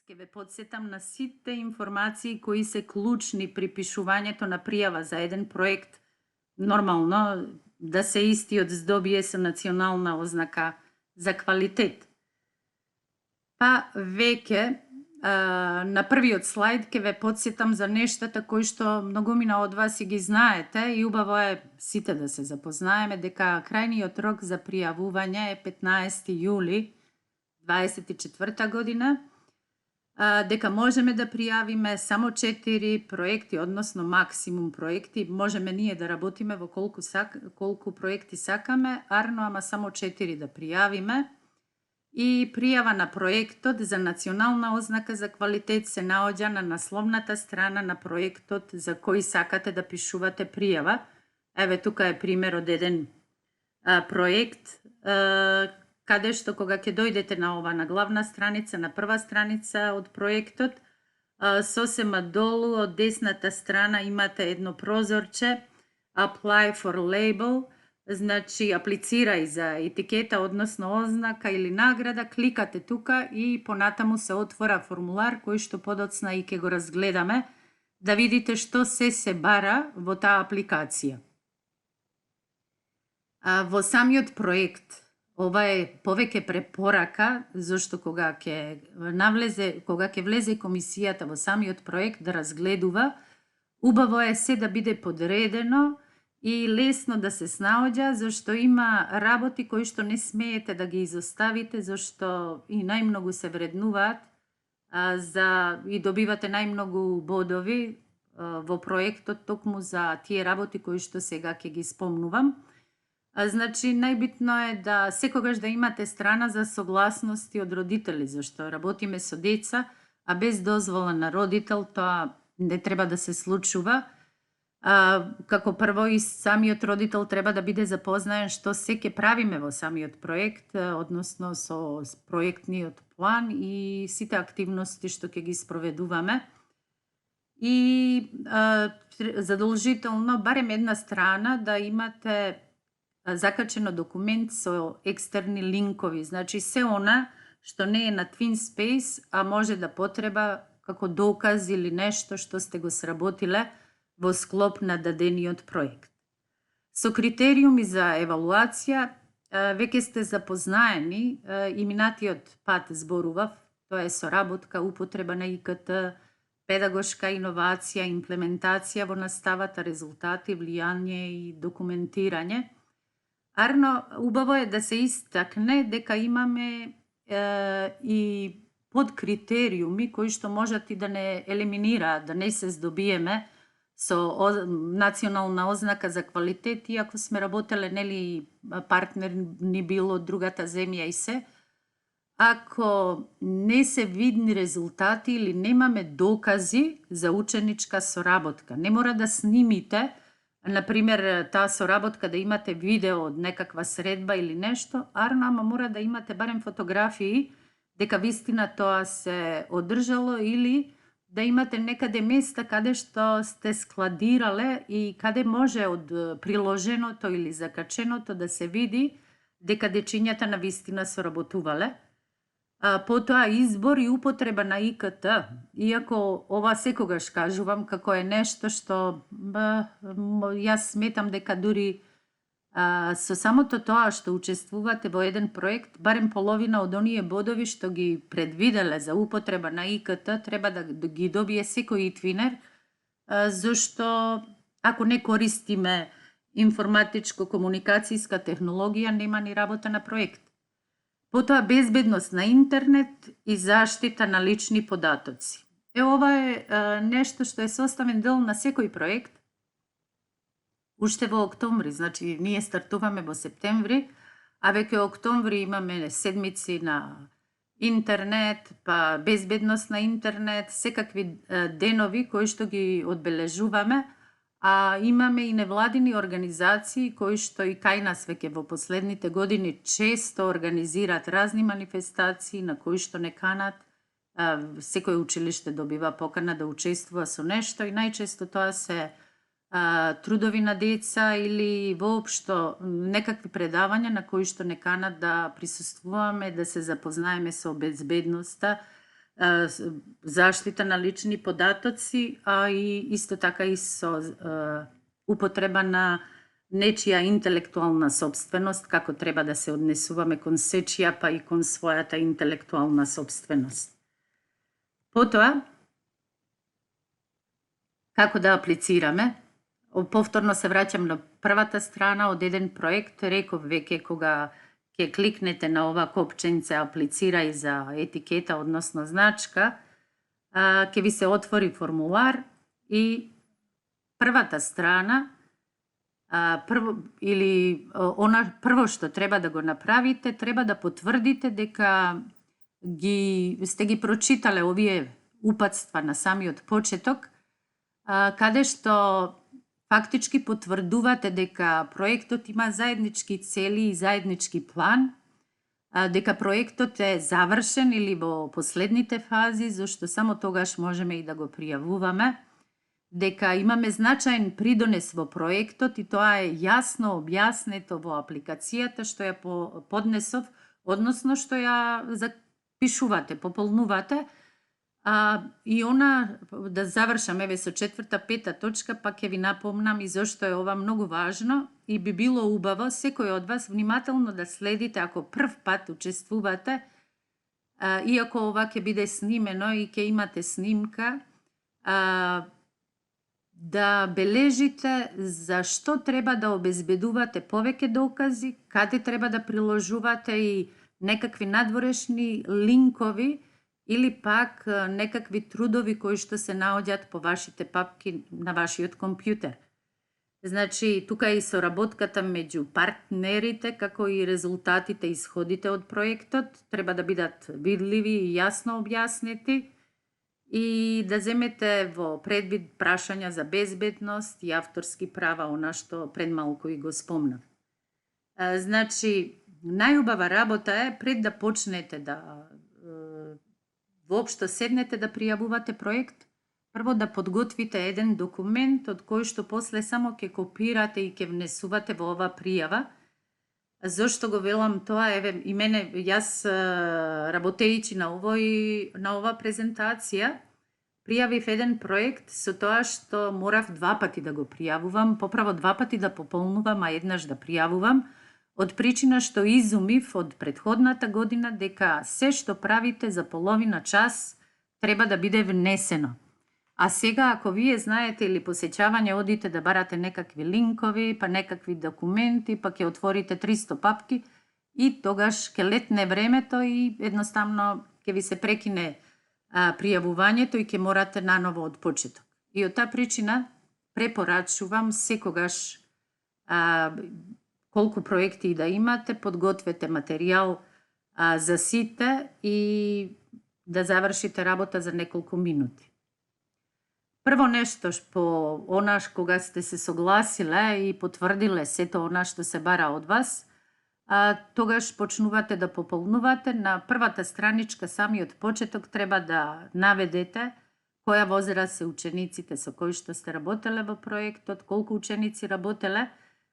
Ке ве подсетам на сите информации кои се клучни при пишувањето на пријава за еден проект. Нормално да се истиот здобие со национална ознака за квалитет. Па веќе на првиот слайд ќе ве подсетам за нештата кои што многумина од вас и ги знаете и убаво е сите да се запознаеме дека крајниот рок за пријавување е 15 јули 24 година, дека можеме да пријавиме само 4 проекти, односно максимум проекти. Можеме ние да работиме во колку проекти сакаме, арно, ама само 4 да пријавиме. И пријава на проектот за национална ознака за квалитет се наоѓа на насловната страна на проектот за кој сакате да пишувате пријава. Еве тука е пример од еден проект, каде што кога ќе дојдете на главна страница, на прва страница од проектот, сосема долу од десната страна имате едно прозорче Apply for Label, значи аплицирај за етикета, односно ознака или награда, кликате тука и понатаму се отвора формулар кој што подоцна и ќе го разгледаме, да видите што се бара во таа апликација. Во самиот проект, ова е повеќе препорака, зашто кога ќе влезе комисијата во самиот проект да разгледува, убаво е се да биде подредено и лесно да се снаоѓа, зашто има работи кои што не смеете да ги изоставите, зашто и најмногу се вреднуваат и добивате најмногу бодови во проектот токму за тие работи кои што сега ќе ги спомнувам. Значи, најбитно е да секогаш да имате страна за согласности од родители, зашто работиме со деца, а без дозвола на родител тоа не треба да се случува. Како прво и самиот родител треба да биде запознаен што се ќе правиме во самиот проект, односно со проектниот план и сите активности што ќе ги спроведуваме. И задолжително барем една страна да имате закачено документ со екстерни линкови, значи се она што не е на TwinSpace, а може да потреба како доказ или нешто што сте го сработиле во склоп на дадениот проект. Со критериуми за евалуација веќе сте запознаени, и минатиот пат зборував, тоа е соработка, употреба на ИКТ, педагошка иновација, имплементација во наставата, резултати, влијание и документирање. Арно, убаво е да се истакне дека имаме и подкритериуми кои што можат и да не елиминираат, да не се здобиеме со национална ознака за квалитет, иако сме работеле, нели, партнер ни бил од другата земја и се. Ако не се видни резултати или немаме докази за ученичка соработка, не мора да снимите, например, таа соработка да имате видео од некаква средба или нешто, ама мора да имате барем фотографии дека вистина тоа се одржало или да имате некаде места каде што сте складирале и каде може од приложеното или закаченото да се види дека дечињата на вистина соработувале. Потоа избор и употреба на ИКТ, иако ова секогаш кажувам како е нешто што јас сметам дека дури со самото тоа што учествувате во еден проект, барем половина од оние бодови што ги предвиделе за употреба на ИКТ треба да ги добие секој итвинер, зашто ако не користиме информатичко-комуникацијска технологија, нема ни работа на проект. Потоа безбедност на интернет и заштита на лични податоци. Ова е нешто што е составен дел на секој проект. Уште во октомври, значи ние стартуваме во септември, а веќе октомври имаме седмици на интернет, па безбедност на интернет, секакви денови кои што ги одбележуваме, а имаме и невладини организации кои што и кај нас веќе во последните години често организираат разни манифестации на кои што не канат. Секој училиште добива покана да учествува со нешто и најчесто тоа се трудови на деца или воопшто некакви предавања на кои што не канат да присуствуваме, да се запознаеме со безбедноста zaštita na lični podatoci, a i isto така и со употреба на нечија интелектуална собственост, како треба да се однесуваме кон сечија, па и кон својата интелектуална собственост. Потоа, како да аплицираме? Повторно се враќам на првата страна од еден проект. Реков веќе кога ќе кликнете на ова копченце аплицирај за етикета, односно значка, ќе ви се отвори формулар и првата страна прво што треба да го направите, треба да потврдите дека сте ги прочитале овие упатства на самиот почеток, каде што фактички потврдувате дека проектот има заеднички цели и заеднички план, дека проектот е завршен или во последните фази, зашто само тогаш можеме и да го пријавуваме, дека имаме значаен придонес во проектот и тоа е јасно објаснето во апликацијата што ја поднесов, односно што ја запишувате, пополнувате. И она, да завршам еве со 4-5 точка, па ќе ви напомнам и зашто е ова многу важно и би било убаво секој од вас внимателно да следите ако прв пат учествувате, иако ова ќе биде снимено и ќе имате снимка, да бележите зашто треба да обезбедувате повеќе докази, каде треба да приложувате и некакви надворешни линкови или пак некакви трудови кои што се наоѓаат по вашите папки на вашиот компјутер. Значи, тука е и соработката меѓу партнерите, како и резултатите и исходите од проектот, треба да бидат видливи и јасно објаснети и да земете во предвид прашања за безбедност и авторски права, она што пред малку и го спомнав. Значи, најубава работа е пред да почнете да воопшто седнете да пријавувате проект, прво да подготвите еден документ од кој што после само ќе копирате и ќе внесувате во ова пријава. Зошто го велам тоа? Еве, и мене, јас работејќи на ова презентација, пријавив еден проект со тоа што морав 2 пати да го пријавувам, поправо 2 пати да пополнувам, а еднаш да пријавувам, од причина што изумив од претходната година дека се што правите за половина час треба да биде внесено. А сега, ако вие знаете или посеќавање одите да барате некакви линкови, па некакви документи, па ќе отворите 300 папки и тогаш ќе летне времето и едноставно ќе ви се прекине пријавувањето и ќе морате наново од почеток. И од таа причина препорачувам секогаш колку проекти да имате, подгответе материјал за сите и да завршите работа за неколку минути. Прво нешто по онаш кога сте се согласиле и потврдиле сето она што се бара од вас, тогаш почнувате да пополнувате. На првата страничка самиот почеток треба да наведете која возраст се учениците со кои што сте работеле во проектот, колку ученици работеле,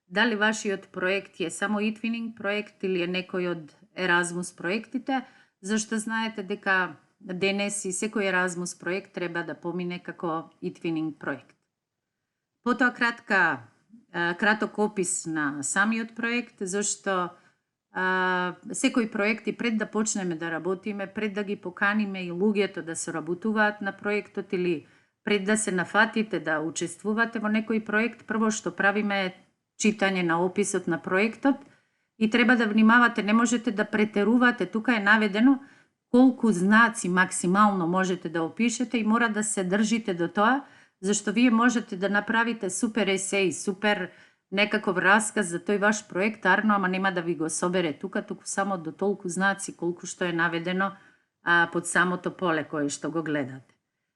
дали вашиот проект е само eTwinning проект или е некој од Erasmus проектите, зашто знаете дека денес и секој Erasmus проект треба да помине како eTwinning проект. Потоа краток опис на самиот проект, зашто секој проект и пред да почнеме да работиме, пред да ги поканиме и луѓето да соработуваат на проектот или пред да се нафатите да учествувате во некој проект, прво што правиме е читање на описот на проектот и треба да внимавате, не можете да претерувате, тука е наведено колку знаци максимално можете да опишете и мора да се држите до тоа, зашто вие можете да направите супер есеј, супер некаков расказ за тој ваш проект, арно, ама нема да ви го собере туку само до толку знаци колку што е наведено под самото поле кое што го гледате.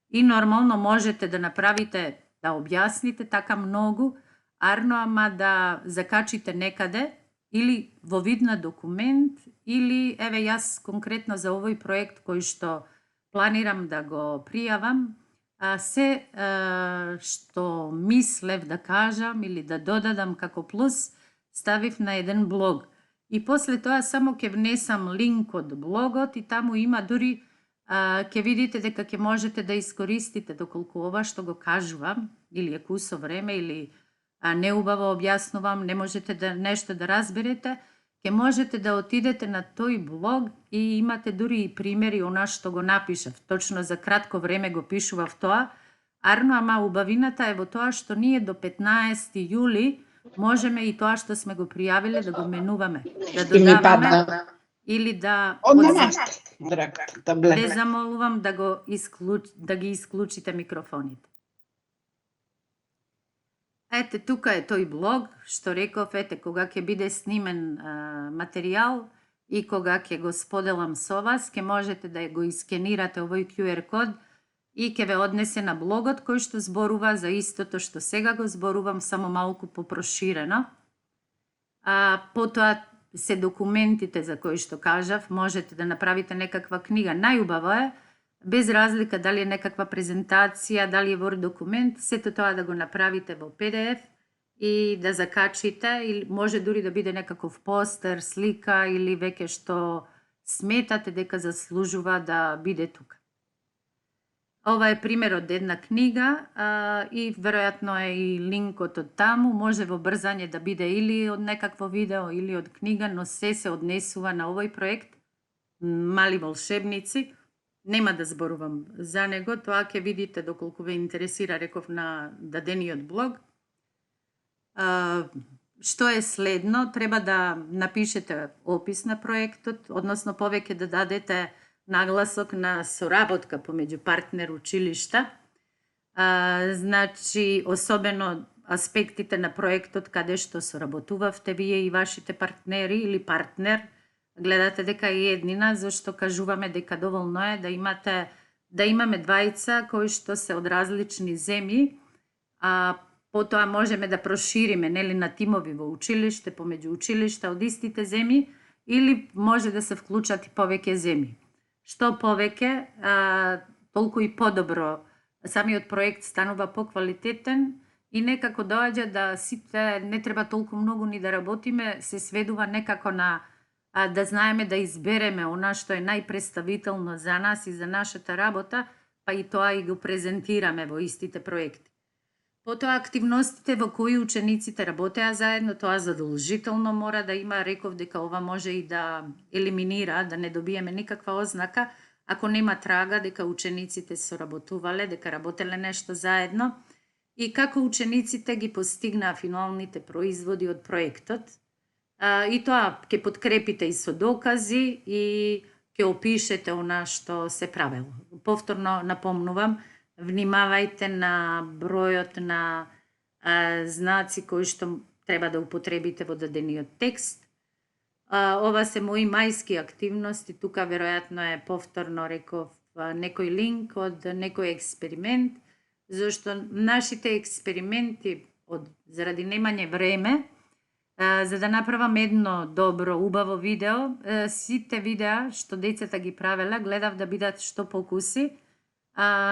И нормално можете да направите, да објасните така многу, арно, ама да закачите некаде или во вид на документ, или, еве, јас конкретно за овој проект кој што планирам да го пријавам, се што мислев да кажам или да додадам како плюс, ставив на еден блог. И после тоа само ќе внесам линк од блогот и таму има дури ќе видите дека ќе можете да искористите доколку ова што го кажувам, или е кусо време, или неубаво објаснувам, не можете да нешто да разберете, ќе можете да отидете на тој блог и имате дури и примери она што го напишав. Точно за кратко време го пишував тоа. Арно, ама убавината е во тоа што ние до 15 јули можеме и тоа што сме го пријавиле да го менуваме, да Ще ми додаваме пада. или да Однамаст, драг ве таблет. замолувам да ги исклучите микрофоните. Ете, тука е тој блог, што реков, ете, кога ќе биде снимен материјал и кога ќе го споделам со вас, ќе можете да го искенирате овој QR код и ќе ве однесе на блогот кој што зборува за истото што сега го зборувам, само малку попроширено. Потоа се документите за кои што кажав, можете да направите некаква книга. Најубаво е, без разлика дали е некаква презентација, дали е Word документ, сето тоа да го направите во PDF и да закачите, или може дури да биде некаков постер, слика или веќе што сметате дека заслужува да биде тука. Ова е пример од една книга и веројатно е и линкот од таму, може во брзање да биде или од некакво видео или од книга, но се однесува на овој проект Мали волшебници. Нема да зборувам за него, тоа ќе видите доколку ве интересира, реков, на дадениот блог. Што е следно? Треба да напишете опис на проектот, односно повеќе да дадете нагласок на соработка помеѓу партнер училишта. Значи, особено аспектите на проектот каде што соработувавте вие и вашите партнери или партнер, гледате дека е еднина, зашто кажуваме дека доволно е да имаме двајца кои што се од различни земји, потоа можеме да прошириме, нели, на тимови во училиште, помеѓу училишта од истите земји, или може да се вклучат и повеќе земји. Што повеќе, толку и подобро, самиот проект станува поквалитетен и некако доаѓа да сите не треба толку многу ни да работиме, се сведува некако на да знаеме да избереме она што е најпредставително за нас и за нашата работа, па и тоа и го презентираме во истите проекти. Потоа активностите во кои учениците работеа заедно, тоа задолжително мора да има, реков дека ова може и да елиминира, да не добиеме никаква ознака, ако нема трага дека учениците соработувале, дека работеле нешто заедно и како учениците ги постигнаа финалните производи од проектот. И тоа ќе подкрепите и со докази и ќе опишете она што се правело. Повторно напомнувам, внимавајте на бројот на знаци кои што треба да употребите во дадениот текст. Ова се мои мајски активности, тука веројатно е повторно, реков, некој линк од некој експеримент, зашто нашите експерименти, заради немање време, за да направам едно добро, убаво видео, сите видеа што децата ги правеле, гледав да бидат што покуси,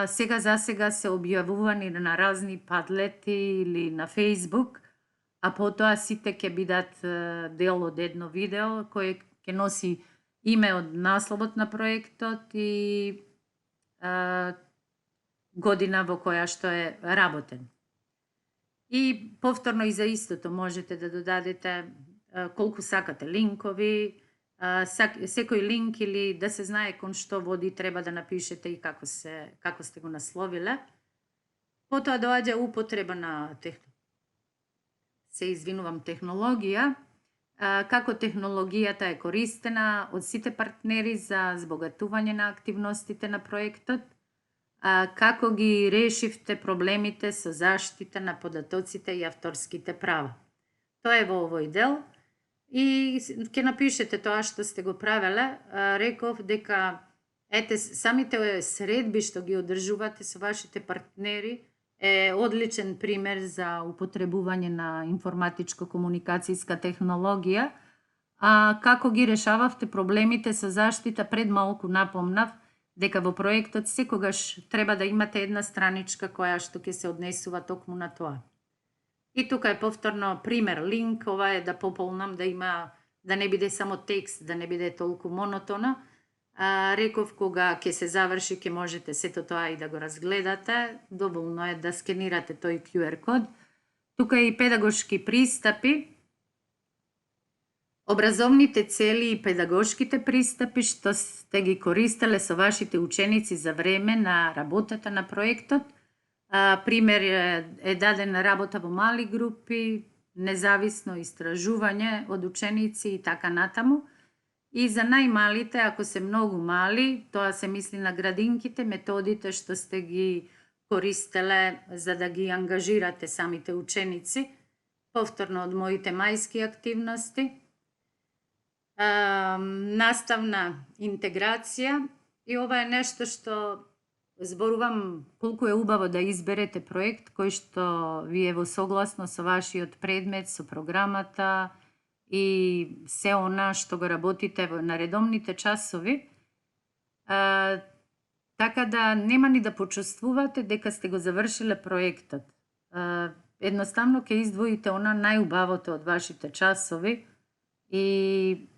сега за сега се објавувани на разни падлети или на Facebook, а потоа сите ќе бидат дел од едно видео кое ќе носи име од насловот на проектот и година во која што е работен. И повторно и за истото можете да додадете колку сакате линкови, секој линк или да се знае кон што води треба да напишете и како сте го насловиле. Потоа доаѓа употреба на технологија, како технологијата е користена од сите партнери за збогатување на активностите на проектот, како ги решивте проблемите со заштита на податоците и авторските права. Тоа е во овој дел и ќе напишете тоа што сте го правеле. Реков дека самите средби што ги одржувате со вашите партнери е одличен пример за употребување на информатичко-комуникацијска технологија. Како ги решававте проблемите со заштита, пред малку напомнав дека во проектот секогаш треба да имате една страничка која што ќе се однесува токму на тоа. И тука е повторно пример линк, ова е да пополнам, да не биде само текст, да не биде толку монотоно. Реков кога ќе се заврши, ќе можете сето тоа и да го разгледате. Доволно е да скенирате тој QR код. Тука и педагошки пристапи, образовните цели и педагошките пристапи што сте ги користеле со вашите ученици за време на работата на проектот. Пример е дадена работа во мали групи, независно истражување од ученици и така натаму. И за најмалите, ако се многу мали, тоа се мисли на градинките, методите што сте ги користеле за да ги ангажирате самите ученици, повторно од моите мајски активности. Наставна интеграција, и ова е нешто што зборувам колку е убаво да изберете проект кој што ви е во согласно со вашиот предмет, со програмата и се она што го работите на редовните часови, така да нема ни да почувствувате дека сте го завршиле проектот. Едноставно ќе издвоите она најубавото од вашите часови и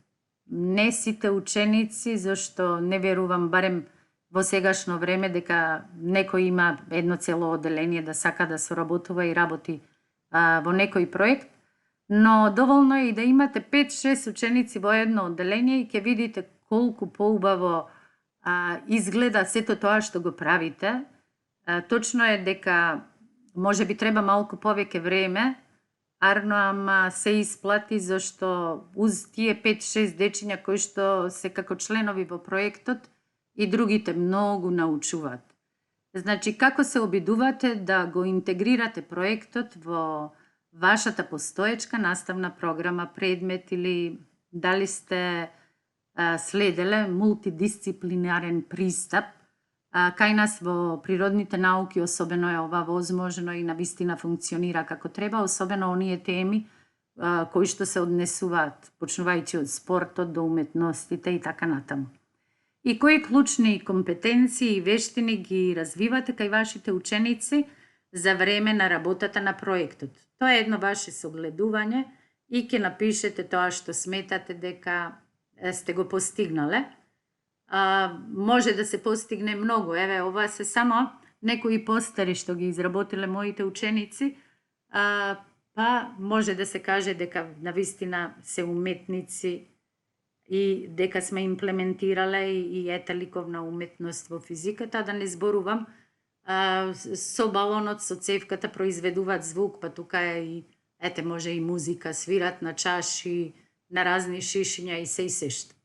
не сите ученици, зашто не верувам, барем во сегашно време, дека некој има едно цело одделение да сака да соработува и работи во некој проект, но доволно е и да имате 5-6 ученици во едно одделение и ќе видите колку поубаво изгледа сето тоа што го правите. Точно е дека може би треба малку повеќе време, ама се исплати, зашто уз тие 5-6 дечиња кои што се како членови во проектот и другите многу научуваат. Значи, како се обидувате да го интегрирате проектот во вашата постоечка наставна програма, предмет или дали сте следеле мултидисциплинарен пристап. Кај нас во природните науки особено е ова возможно и навистина функционира како треба, особено оние теми кои што се однесуваат, почнувајќи од спортот до уметностите и така натаму. И кои клучни компетенции и вештини ги развивате кај вашите ученици за време на работата на проектот? Тоа е едно ваше согледување и ќе напишете тоа што сметате дека сте го постигнале. Може да се постигне многу. Еве, ова се само некои постери што ги изработиле моите ученици, па може да се каже дека навистина се уметници и дека сме имплементирале и ета ликовна уметност во физиката, да не зборувам со балонот, со цевката произведуваат звук, па тука е и ете може и музика, свират на чаши, на разни шишиња и се и сешто.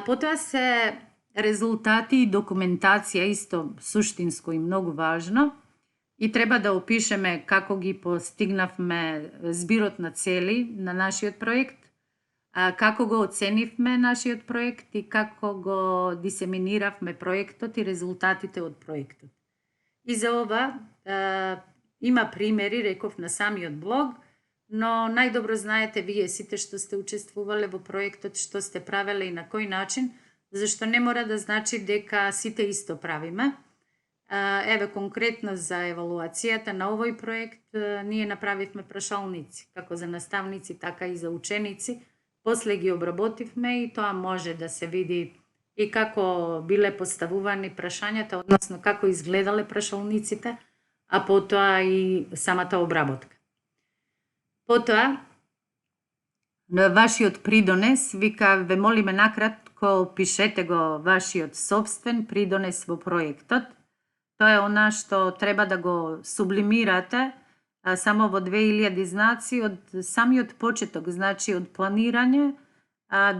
Потоа се резултати и документација, исто суштинско и многу важно, и треба да опишеме како ги постигнавме збирот на цели на нашиот проект, како го оценивме нашиот проект и како го дисеминиравме проектот и резултатите од проектот. И за ова има примери, реков на самиот блог, но најдобро знаете вие сите што сте учествувале во проектот, што сте правеле и на кој начин, зашто не мора да значи дека сите исто правиме. Еве конкретно за евалуацијата на овој проект, ние направивме прашалници, како за наставници, така и за ученици. После ги обработивме и тоа може да се види и како биле поставувани прашањата, односно како изгледале прашалниците, а потоа и самата обработка. Потоа, вашиот придонес, вика, ве молиме накратко пишете го вашиот собствен придонес во проектот. Тоа е она што треба да го сублимирате само во 2000 знаци од самиот почеток, значи од планирање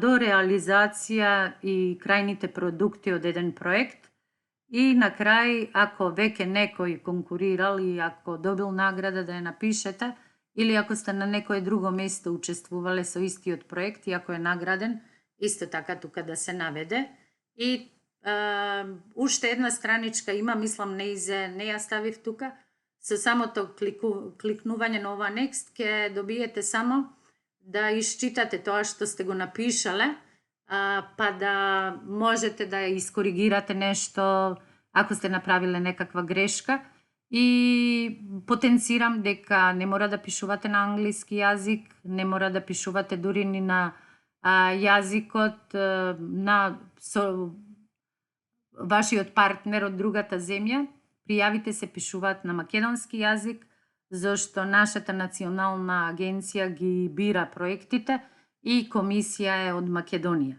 до реализација и крајните продукти од еден проект. И на крај, ако веќе некој конкурирал и ако добил награда, да ја напишете, или ако сте на некое друго место учествувале со истиот проект и ако е награден, исто така тука да се наведе. И уште една страничка има, мислам не ја ставив тука, со самото кликнување на ова next ќе добиете само да исчитате тоа што сте го напишале, па да можете да искоригирате нешто ако сте направиле некаква грешка. И потенцирам дека не мора да пишувате на англиски јазик, не мора да пишувате дури ни на јазикот на вашиот партнер од другата земја. Пријавите се пишуваат на македонски јазик, зашто нашата национална агенција ги бира проектите и комисија е од Македонија.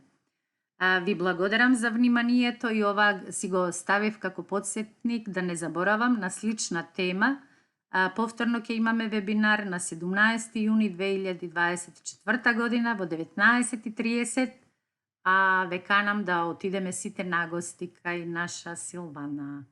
Ви благодарам за вниманието и ова си го ставив како подсетник да не заборавам на слична тема. Повторно ќе имаме вебинар на 17 јуни 2024 година во 19:30, ве канам да отидеме сите на гости кај наша Силвана.